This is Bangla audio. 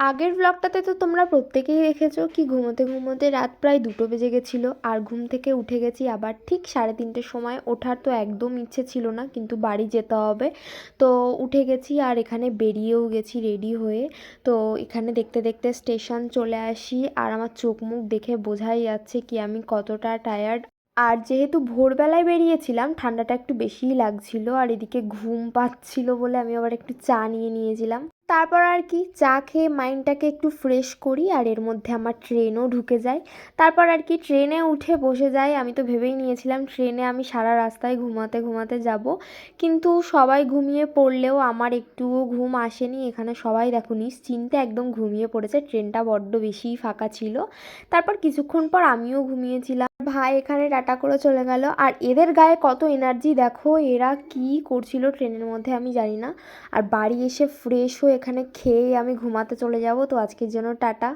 আগের ব্লগটাতে তো তোমরা প্রত্যেকেই দেখেছো কি ঘুমোতে ঘুমোতে রাত প্রায় 2টো বেজে গেছিলো, আর ঘুম থেকে উঠে গেছি আবার ঠিক 3:30-র সময়। ওঠার তো একদম ইচ্ছে ছিল না, কিন্তু বাড়ি যেতে হবে তো উঠে গেছি, আর এখানে বেরিয়েও গেছি রেডি হয়ে। তো এখানে দেখতে দেখতে স্টেশন চলে আসি, আর আমার চোখ মুখ দেখে বোঝাই যাচ্ছে কি আমি কতটা টায়ার্ড। আর যেহেতু ভোরবেলায় বেরিয়েছিলাম, ঠান্ডাটা একটু বেশিই লাগছিল, আর এদিকে ঘুম পাচ্ছিল বলে আমি আবার একটু চা নিয়ে নিয়েছিলাম। তারপর আর কি চা খেয়ে মাইন্ডটাকে একটু ফ্রেশ করি, আর এর মধ্যে আমার ট্রেনও ঢুকে যায়। তারপর আর কি ট্রেনে উঠে বসে যাই। আমি তো ভেবেই নিয়েছিলাম ট্রেনে আমি সারা রাস্তায় ঘুমাতে ঘুমাতে যাব, কিন্তু সবাই ঘুমিয়ে পড়লেও আমার একটুও ঘুম আসেনি। এখানে সবাই দেখো নিশ্চিন্তে একদম ঘুমিয়ে পড়েছে, ট্রেনটা বড্ড বেশিই ফাঁকা ছিল। তারপর কিছুক্ষণ পর আমিও ঘুমিয়েছিলাম। ভাই এখানে টাটা করে চলে গেল, আর এদের গায়ে কত এনার্জি দেখো, এরা কি করছিল ট্রেনের মধ্যে আমি জানি না। আর বাড়ি এসে ফ্রেশ হয়ে এখানে খেয়ে আমি ঘুমাতে চলে যাব। তো আজকের জন্য টাটা।